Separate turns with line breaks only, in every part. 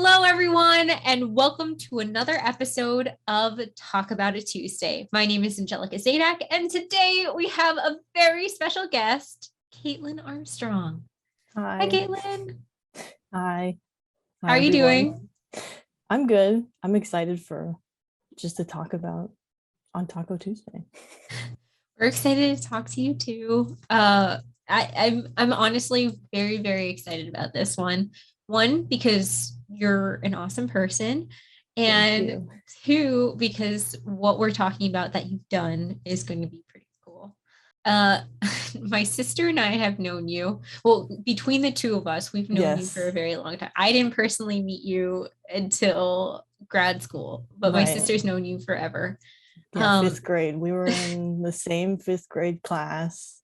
Hello, everyone, and welcome to another episode of Talk About a Tuesday. My name is Angelica, and today we have a very special guest, Kaitlin Armstrong.
Hi.
Hi, Kaitlin.
Hi.
How are you doing?
I'm good. I'm excited for just to talk about on Taco Tuesday.
We're excited to talk to you too. I'm honestly very, very excited about this one. One, because you're an awesome person, and two, because what we're talking about that you've done is going to be pretty cool. My sister and I have known you. Well, between the two of us, we've known you for a very long time. I didn't personally meet you until grad school, but my sister's known you forever.
Yeah, fifth grade. We were in the same fifth grade class,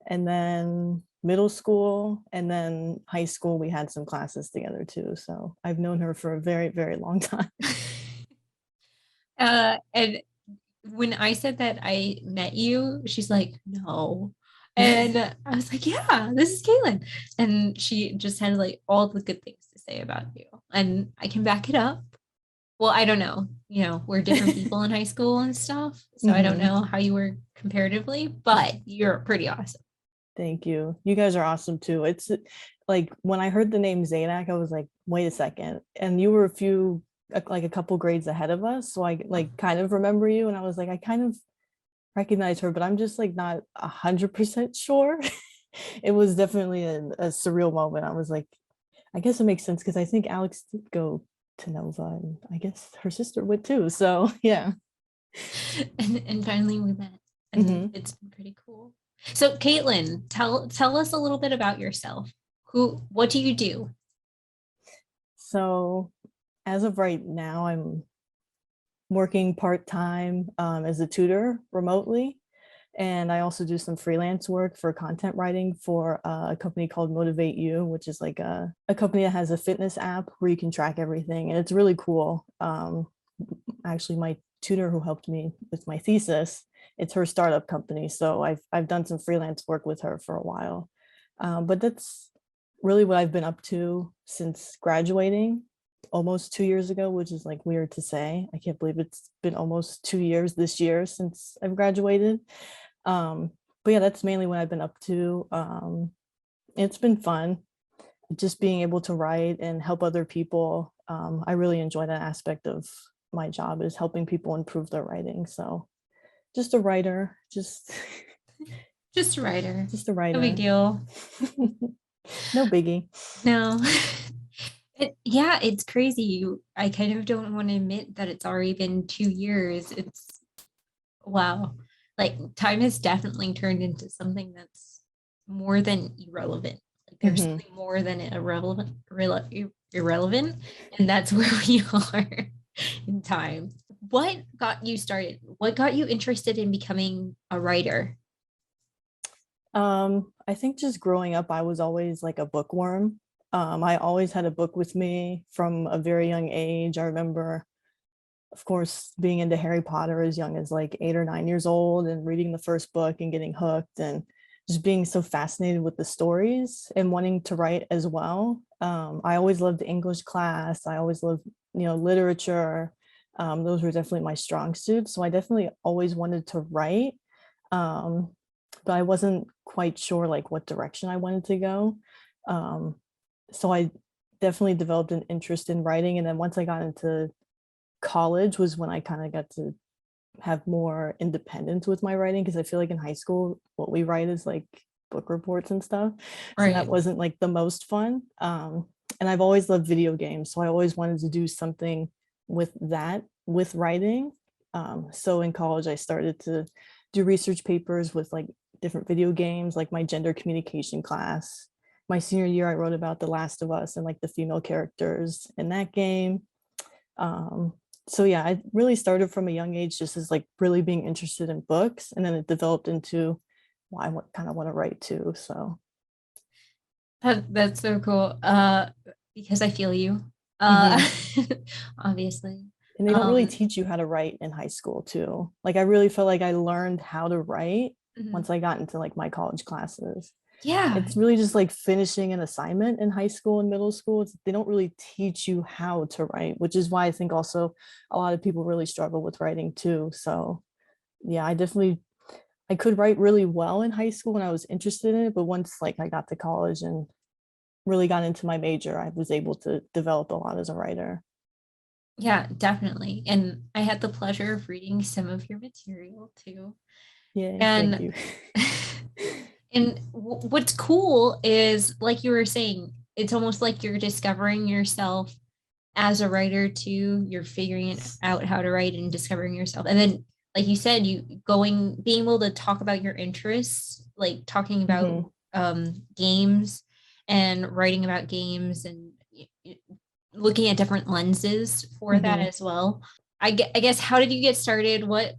and then middle school, and then high school, we had some classes together too. So I've known her for a very, very long time.
And when I said that I met you, she's like, no. And I was like, yeah, this is Kaitlin. And she just had like all the good things to say about you. And I can back it up. Well, I don't know. We're different people in high school and stuff. So I don't know how you were comparatively, but you're pretty awesome.
Thank you. You guys are awesome too. It's like when I heard the name Zaydak, I was like, wait a second. And you were a couple grades ahead of us. So I like kind of remember you. And I was like, I kind of recognize her, but I'm just like not 100% sure. It was definitely a surreal moment. I was like, I guess it makes sense because I think Alex did go to Nova and I guess her sister would too. So yeah.
And finally we met. And it's been pretty cool. So Kaitlin, tell us a little bit about yourself. What do you do?
So as of right now, I'm working part-time as a tutor remotely. And I also do some freelance work for content writing for a company called Motivate You, which is like a company that has a fitness app where you can track everything. And it's really cool. Actually, my tutor who helped me with my thesis, it's her startup company. So I've done some freelance work with her for a while. But that's really what I've been up to since graduating almost 2 years ago, which is like weird to say. I can't believe it's been almost 2 years this year since I've graduated. But yeah, that's mainly what I've been up to. It's been fun just being able to write and help other people. I really enjoy that aspect of my job, is helping people improve their writing. So just a writer, just
a writer.
Just a writer.
No big deal.
No biggie.
No. Yeah, it's crazy. I kind of don't want to admit that it's already been 2 years. It's wow. Like time has definitely turned into something that's more than irrelevant. Like there's something more than irrelevant, and that's where we are in time. What got you started? What got you interested in becoming a writer?
I think just growing up, I was always like a bookworm. I always had a book with me from a very young age. I remember, of course, being into Harry Potter as young as like 8 or 9 years old and reading the first book and getting hooked and just being so fascinated with the stories and wanting to write as well. I always loved English class. I always loved, literature. Those were definitely my strong suits. So I definitely always wanted to write. But I wasn't quite sure like what direction I wanted to go. So I definitely developed an interest in writing. And then once I got into college was when I kind of got to have more independence with my writing, because I feel like in high school, what we write is like book reports and stuff. So that wasn't like the most fun. And I've always loved video games. So I always wanted to do something with that, with writing. So in college, I started to do research papers with like different video games, like my gender communication class. My senior year, I wrote about The Last of Us and like the female characters in that game. So yeah, I really started from a young age just as like really being interested in books, and then it developed into I kind of want to write too. So
that's so cool. Because I feel you. Obviously.
And they don't really teach you how to write in high school too. Like I really felt like I learned how to write once I got into like my college classes.
Yeah.
It's really just like finishing an assignment in high school and middle school. They don't really teach you how to write, which is why I think also a lot of people really struggle with writing too. So yeah, I could write really well in high school when I was interested in it, but once like I got to college and really got into my major, I was able to develop a lot as a writer.
Yeah, definitely. And I had the pleasure of reading some of your material too.
Yay, thank
And
you.
and what's cool is like you were saying, it's almost like you're discovering yourself as a writer too. You're figuring out how to write and discovering yourself. And then like you said, being able to talk about your interests, like talking about
Mhm,
games and writing about games and looking at different lenses for that
mhm.
as well. I guess how did you get started? What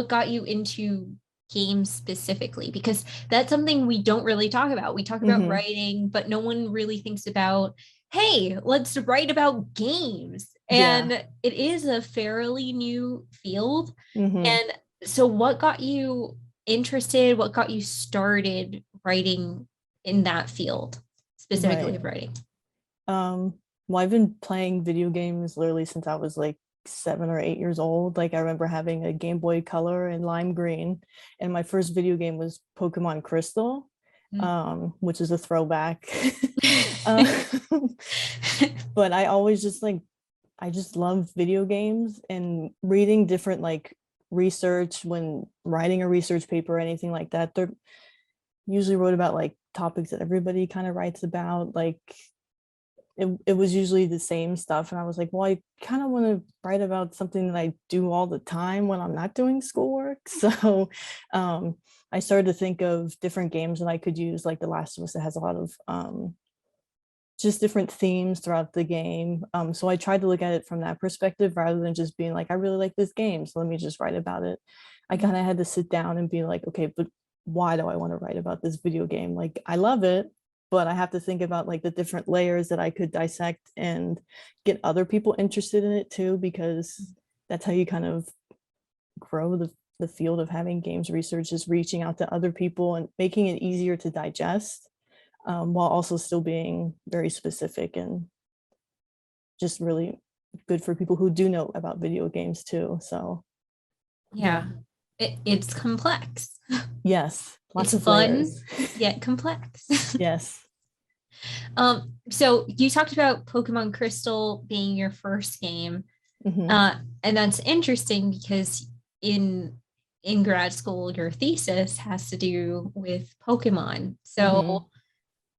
got you into games specifically? Because that's something we don't really talk about. We talk about
Mhm.
writing, but no one really thinks about, hey, let's write about games.
Yeah.
And it is a fairly new field.
Mhm.
And so what got you interested? What got you started writing in that field, specifically
Right.
of writing?
Um, well, I've been playing video games literally since I was like 7 or 8 years old. Like I remember having a Game Boy Color and lime green, and my first video game was Pokemon Crystal, which is a throwback. um, but I always just like I just love video games and reading different like research when writing a research paper or anything like that. They're usually wrote about like topics that everybody kind of writes about. Like it was usually the same stuff. And I was like, well, I kind of want to write about something that I do all the time when I'm not doing schoolwork. So um, I started to think of different games that I could use, like The Last of Us that has a lot of just different themes throughout the game. So I tried to look at it from that perspective rather than just being like, I really like this game, so let me just write about it. I kind of had to sit down and be like, okay, but why do I want to write about this video game? Like, I love it, but I have to think about like the different layers that I could dissect and get other people interested in it too, because that's how you kind of grow the field of having games research, is reaching out to other people and making it easier to digest, while also still being very specific and just really good for people who do know about video games too. So yeah,
Yeah, it's complex.
yes, lots
It's
of
fun
layers.
yet complex.
Yes.
So you talked about Pokemon Crystal being your first game,
Hmm.
and that's interesting because in in grad school, your thesis has to do with Pokemon.
Hmm.
So,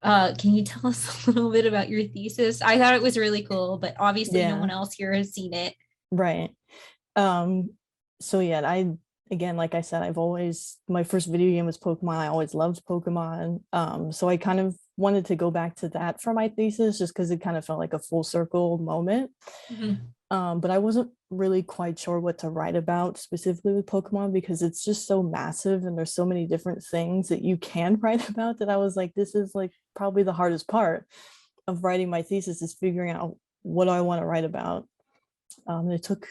can you tell us a little bit about your thesis? I thought it was really cool, but obviously, no one
Yeah,
else here has seen it.
right. Um, so yeah, I again, like I said, I've always my first video game was Pokemon. I always loved Pokemon. So I kind of wanted to go back to that for my thesis just because it kind of felt like a full circle moment.
Mhm.
But I wasn't really quite sure what to write about specifically with Pokemon because it's just so massive and there's so many different things that you can write about, that I was like, this is like probably the hardest part of writing my thesis, is figuring out what I want to write about. It took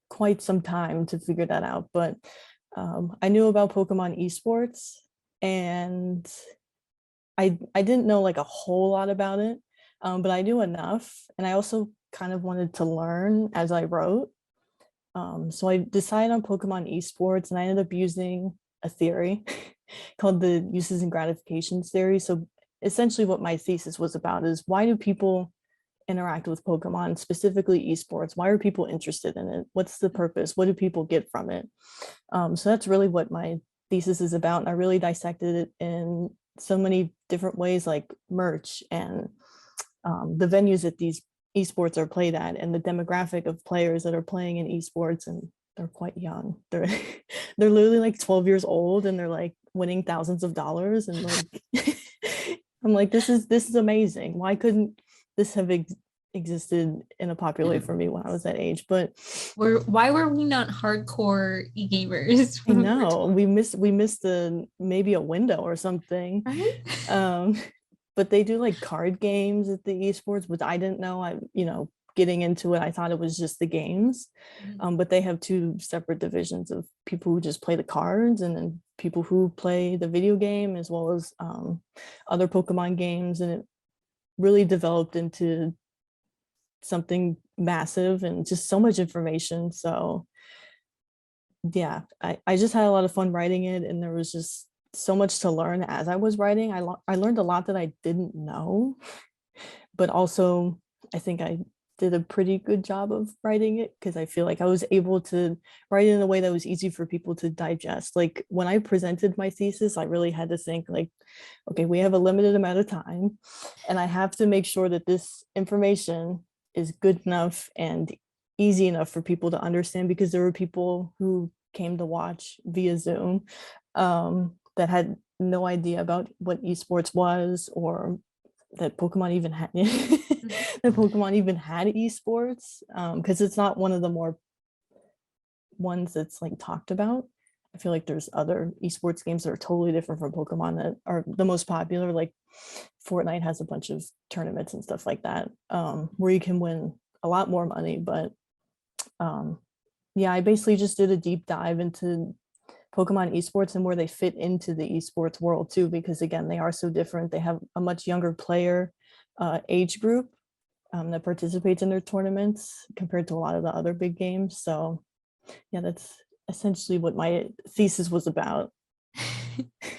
quite some time to figure that out, but I knew about Pokemon esports, and I didn't know like a whole lot about it, but I knew enough, and I also kind of wanted to learn as I wrote. So I decided on Pokemon esports, and I ended up using a theory called the uses and gratifications theory. So essentially, what my thesis was about is, why do people interact with Pokemon, specifically esports? Why are people interested in it? What's the purpose? What do people get from it? So that's really what my thesis is about. And I really dissected it in so many different ways, like merch and the venues that these esports are played at, and the demographic of players that are playing in esports. And they're quite young. They're they're literally like 12 years old, and they're like winning thousands of dollars. And like I'm like, this is amazing. Why couldn't this have existed in a popular way for me when I was that age? But
Why were we not hardcore e-gamers
I
when we were
know
12?
we missed a maybe a window or something.
Right?
Um, but they do like card games at the esports, which I didn't know. I getting into it, I thought it was just the games.
Mhm.
But they have two separate divisions of people who just play the cards and then people who play the video game as well as other Pokemon games. And it really developed into something massive and just so much information. So yeah, I just had a lot of fun writing it, and there was just so much to learn as I was writing. I learned a lot that I didn't know, but also I think I did a pretty good job of writing it because I feel like I was able to write it in a way that was easy for people to digest. Like when I presented my thesis, I really had to think like, okay, we have a limited amount of time, and I have to make sure that this information is good enough and easy enough for people to understand, because there were people who came to watch via Zoom that had no idea about what esports was, or that Pokemon even had that Pokemon even had esports, because it's not one of the more ones that's like talked about. I feel like there's other esports games that are totally different from Pokemon that are the most popular. Like Fortnite has a bunch of tournaments and stuff like that, where you can win a lot more money. But um, yeah, I basically just did a deep dive into Pokemon esports and where they fit into the esports world too, because again, they are so different. They have a much younger player age group that participates in their tournaments compared to a lot of the other big games. So yeah, that's essentially what my thesis was about.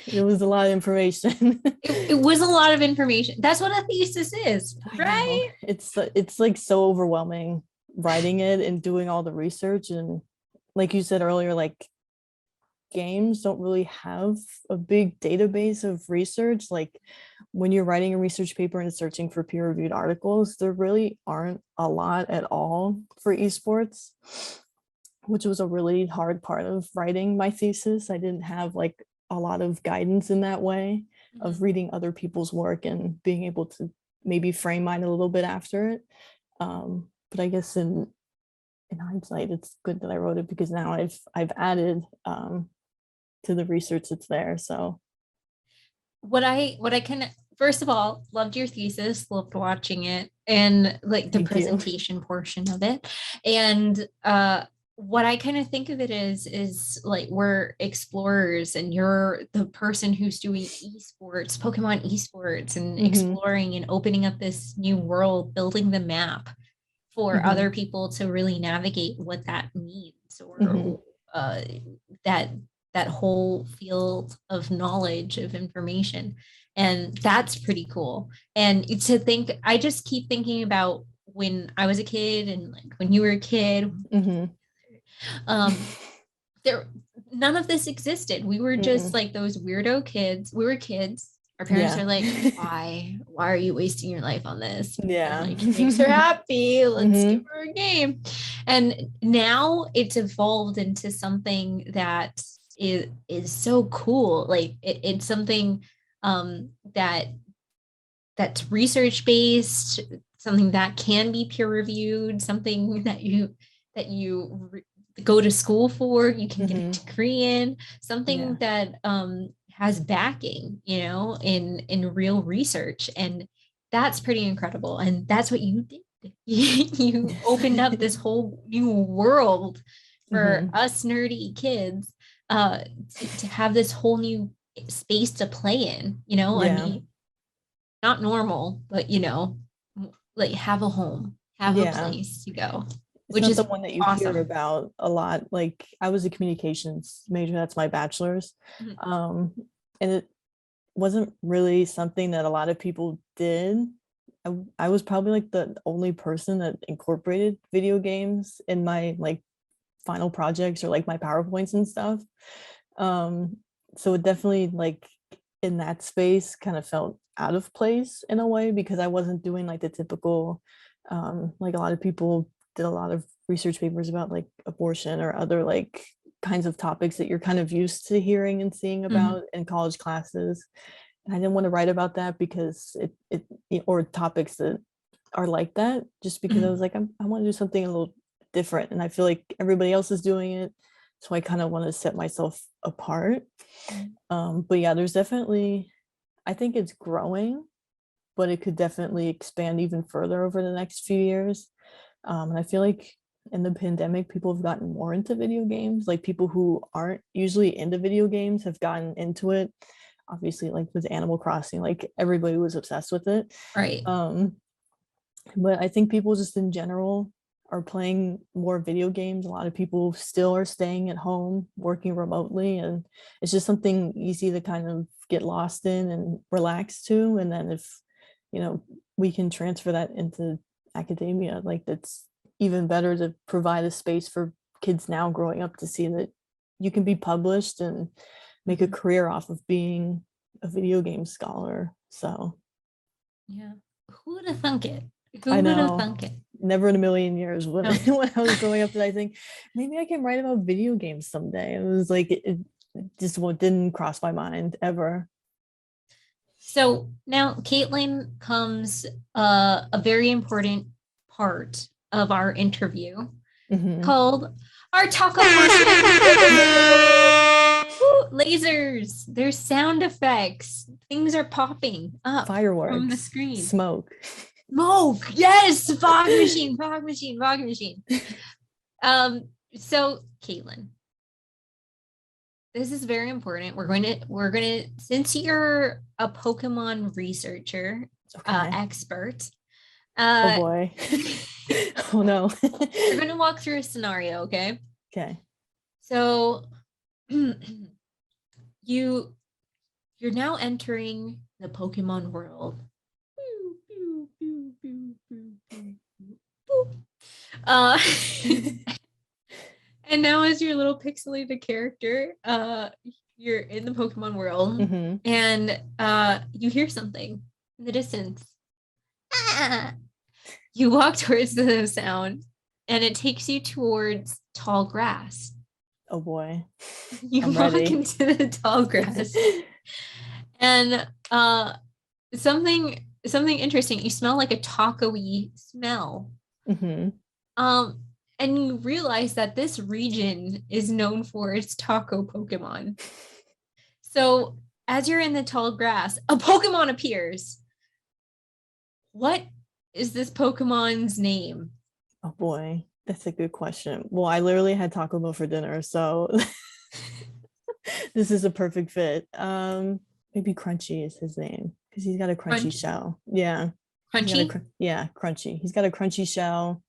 It was a lot of information.
It was a lot of information. That's what a thesis is,
I know
right?
it's like so overwhelming writing it and doing all the research, and like you said earlier, like games don't really have a big database of research. Like when you're writing a research paper and searching for peer-reviewed articles, there really aren't a lot at all for esports, which was a really hard part of writing my thesis. I didn't have like a lot of guidance in that way of
Mhm.
reading other people's work and being able to maybe frame mine a little bit after it. But I guess in hindsight, it's good that I wrote it, because now I've added to the research that's there. So
What I can, first of all, loved your thesis, loved watching it and like the
thank you.
presentation portion of it. And what I kind of think of it is like we're explorers and you're the person who's doing esports, Pokemon esports, and
Hmm.
exploring and opening up this new world, building the map for other
Hmm.
people to really navigate what that means,
Hmm.
or that that whole field of knowledge of information. And that's pretty cool. And to think, I just keep thinking about when I was a kid and like when you were a kid,
Hmm.
um there, none of this existed. We were just
Mm-mm.
like those weirdo kids. We were kids. Our parents
Yeah.
are like, why are you wasting your life on this? And
Yeah.
like it makes her happy. Let's give
Hmm.
her a game. And now it's evolved into something that is so cool. Like it's something that that's research based, something that can be peer reviewed, something that you go to school for, you can get a
Hmm.
degree in, something
Yeah.
that has backing, in real research. And that's pretty incredible. And that's what you did. You opened up this whole new world for
Hmm.
us nerdy kids, uh, to have this whole new space to play in. I
Yeah.
mean, not normal, but like have a home, have a
Yeah.
place to go,
It's
which
not the
is
one that you hear
awesome.
about a lot. Like I was a communications major, that's my bachelor's.
Mhm.
Um, and it wasn't really something that a lot of people did. I was probably like the only person that incorporated video games in my like final projects or like my PowerPoints and stuff. Um, so it definitely like in that space kind of felt out of place in a way, because I wasn't doing like the typical like a lot of people did a lot of research papers about like abortion or other like kinds of topics that you're kind of used to hearing and seeing
Mhm.
about in college classes. And I didn't want to write about that because or topics that are like that, just because I
Mhm.
was like, I want to do something a little different. And I feel like everybody else is doing it. So I kind of want to set myself apart.
Mhm.
But yeah, there's definitely, I think it's growing, but it could definitely expand even further over the next few years. And I feel like in the pandemic, people have gotten more into video games. Like people who aren't usually into video games have gotten into it. Obviously, like with Animal Crossing, like everybody was obsessed with it.
Right.
Um, but I think people just in general are playing more video games. A lot of people still are staying at home, working remotely, and it's just something easy to kind of get lost in and relax to. And then if, you know, we can transfer that into academia, like that's even better to provide a space for kids now growing up to see that you can be published and make a
Mhm.
career off of being a video game scholar. So
Yeah. Who would have thunk it? Who
I
would have
know,
thunk it?
never in a million years when,
No.
when I was growing up did I think maybe I can write about video games someday. It was like it just what didn't cross my mind ever.
So now, Kaitlin, comes a very important part of our interview
Hmm.
called our taco portion. Woo! Lasers, there's sound effects. Things are popping up from the
Fireworks,
screen.
smoke.
Smoke, yes, fog machine, fog machine, fog machine. So Kaitlin, this is very important. We're going to since you're a Pokemon researcher,
Okay.
expert,
Oh
uh
boy. Oh no.
we're going to walk through a scenario, okay?
Okay.
So you you're now entering the Pokemon world. Uh and now as your little pixelated character, you're in the Pokemon world,
Hmm.
and you hear something in the distance. Ah! You walk towards the sound, and it takes you towards tall grass.
Oh boy.
You
I'm
walk
ready.
into the tall grass, and something interesting. You smell like a taco-y smell.
Hmm.
Um, and you realize that this region is known for its taco Pokemon. So as you're in the tall grass, a Pokemon appears. What is this Pokemon's name?
Oh boy. That's a good question. Well, I literally had Taco Bell for dinner, so this is a perfect fit. Maybe Crunchy is his name because he's got a crunchy
Crunch,
shell. Yeah, he's got a
crunchy.
yeah, Crunchy. He's got a crunchy shell,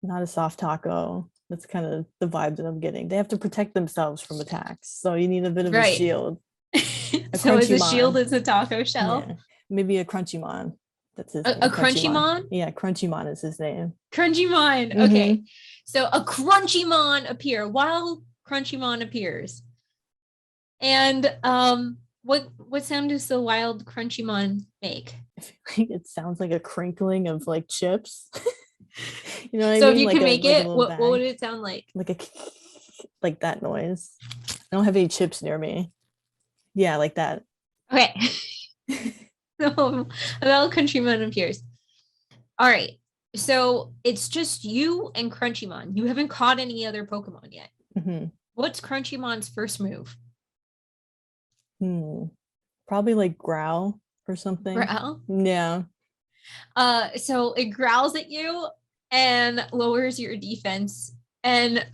not a soft taco. That's kind of the vibe that I'm getting. They have to protect themselves from attacks, so you need a bit of a
Right.
shield. A
So is
crunchy
a shield
mon.
is a taco shell?
Yeah, maybe a crunchy mon. That's his
A
name. Crunchy
crunchy
mon.
mon?
Yeah, Crunchy mon is his name.
Crunchy mon. Okay.
Mm-hmm.
So a crunchy mon appear while crunchy mon appears. And what sound does the wild Crunchymon make?
I feel like it sounds like a crinkling of like chips. You know what I
So if
mean?
you can make
Like a
it,
little
what would
bag,
it sound like?
like a like that noise. I don't have any chips near me. Yeah, like that.
Okay. So a wild Crunchymon appears. All right. So it's just you and Crunchymon. You haven't caught any other Pokemon yet.
Hmm.
What's Crunchymon's first move?
Hmm. Probably like growl or something.
Growl.
Yeah.
So it growls at you and lowers your defense, and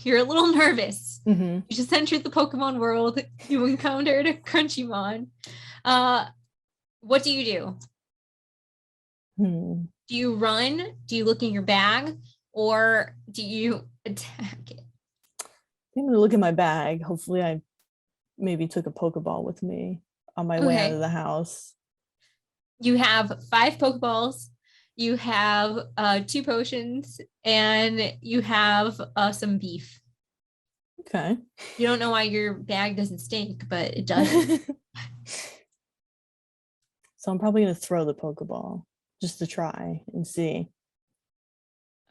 you're a little nervous.
Hmm.
You just entered the Pokemon world. You encountered a Crunchymon. Uh, what do you do?
Hmm.
Do you run? Do you look in your bag? Or do you attack it?
I'm gonna look in my bag. Hopefully, I maybe took a Pokeball with me on my way out of
Okay.
the house.
You have 5 Pokeballs. You have 2 potions, and you have some beef.
Okay.
You don't know why your bag doesn't stink, but it doesn't.
So I'm probably gonna throw the Pokeball just to try and see.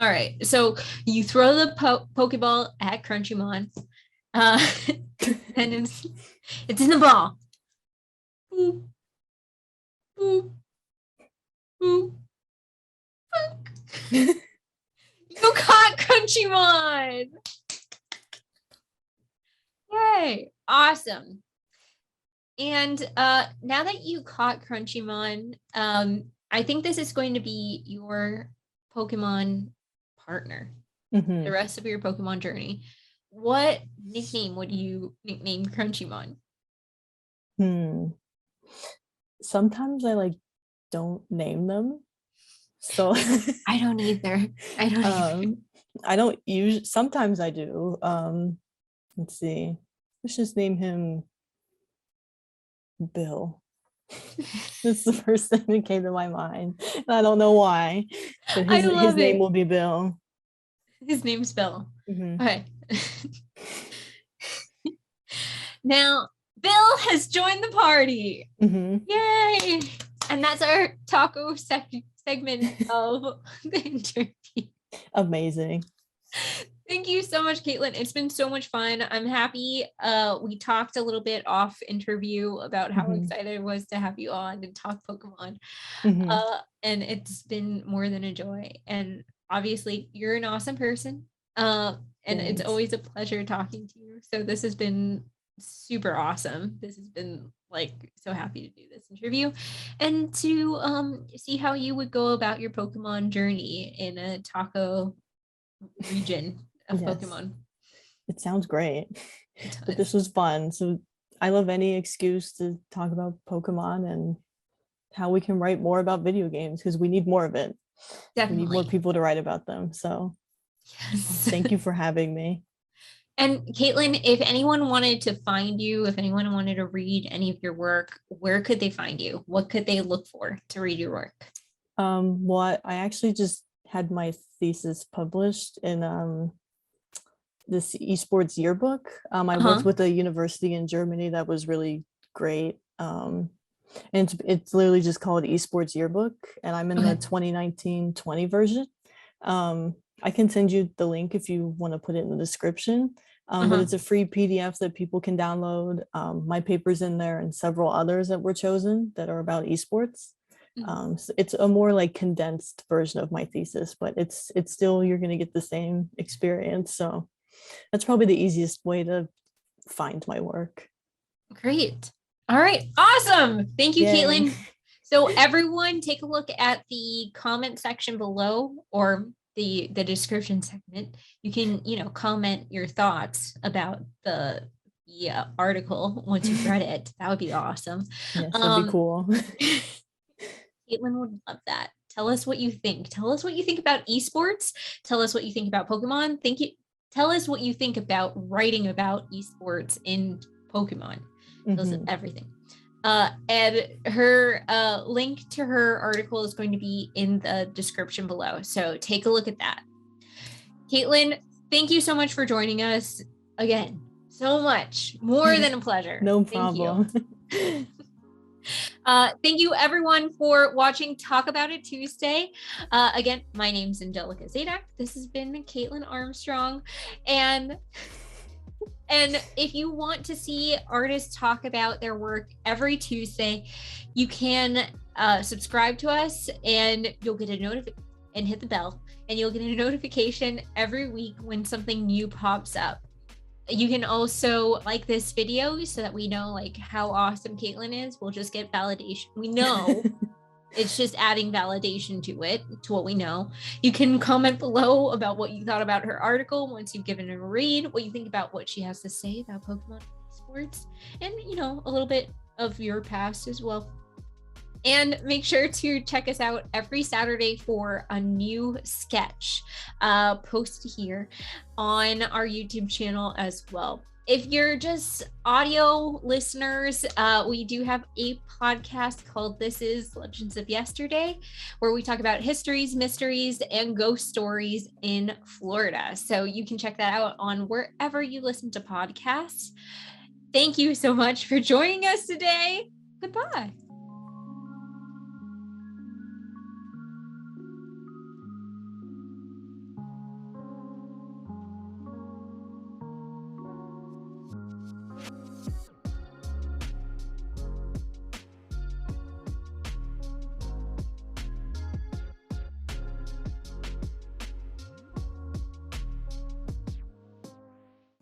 All right. So you throw the Pokeball at Crunchymon, uh, and it's in the ball. Boop, boop, boop. You caught Crunchymon! Yay! Awesome. And now that you caught Crunchymon, I think this is going to be your Pokemon partner the
Mhm.
rest of your Pokemon journey, what nickname would you nickname Crunchymon?
Hmm. Sometimes I like don't name them. So
I don't either. I don't either.
um I don't use sometimes I do. Let's see. Let's just name him Bill. That's the first thing that came to my mind. And I don't know why, but
I
his
love
name
it.
will be Bill.
His name's Bill.
Hmm.
Okay. Now, Bill has joined the party.
Hmm.
Yay! And that's our taco segment of the interview.
Amazing.
Thank you so much, Kaitlin. It's been so much fun. I'm happy. We talked a little bit off interview about how
Hmm.
excited I was to have you on and talk Pokemon.
Hmm.
And it's been more than a joy. And obviously, you're an awesome person. And it's
Thanks.
always a pleasure talking to you. So this has been super awesome. This has been like so happy to do this interview and to see how you would go about your Pokemon journey in a taco region of
Yes,
Pokemon.
it sounds great.
It
But this
does.
was fun. So I love any excuse to talk about Pokemon and how we can write more about video games because we need more of it. We need more
Definitely.
people to write about them. So
Yes.
thank you for having me.
And Kaitlin, if anyone wanted to find you, if anyone wanted to read any of your work, where could they find you? What could they look for to read your work?
What I actually just had my thesis published in this esports yearbook. I worked
Uh-huh.
with a university in Germany that was really great. And it's literally just called Esports Yearbook, and I'm in the
Okay.
2019-20 version. I can send you the link if you want to put it in the description. But
Uh-huh.
it's a free PDF that people can download. My paper's in there and several others that were chosen that are about esports.
Mhm.
So it's a more like condensed version of my thesis, but it's still you're going to get the same experience. So that's probably the easiest way to find my work.
Great. All right. Awesome. Thank you,
Yay.
Kaitlin. So everyone take a look at the comment section below or the description segment. You can, comment your thoughts about the article once you've read it. That would be awesome.
Yes, that'd be
Um,
cool.
Caitlin would love that. Tell us what you think. Tell us what you think about esports. Tell us what you think about Pokemon. Tell us what you think about writing about esports in Pokemon. Tell us
Hmm.
everything. And her link to her article is going to be in the description below. So take a look at that. Caitlin, thank you so much for joining us again. So much. More than a pleasure.
No
Thank you.
problem.
Thank you everyone for watching Talk About It Tuesday. Again, my name's Angelica Zadak. This has been Kaitlin Armstrong. And if you want to see artists talk about their work every Tuesday, you can subscribe to us and you'll get a notification and hit the bell and you'll get a notification every week when something new pops up. You can also like this video so that we know like how awesome Kaitlin is. We'll just get validation. We know it's just adding validation to it, to what we know. You can comment below about what you thought about her article once you've given her a read, what you think about what she has to say about Pokemon sports, and a little bit of your past as well. And make sure to check us out every Saturday for a new sketch posted here on our YouTube channel as well. If you're just audio listeners, we do have a podcast called This is Legends of Yesterday, where we talk about histories, mysteries, and ghost stories in Florida. So you can check that out on wherever you listen to podcasts. Thank you so much for joining us today. Goodbye.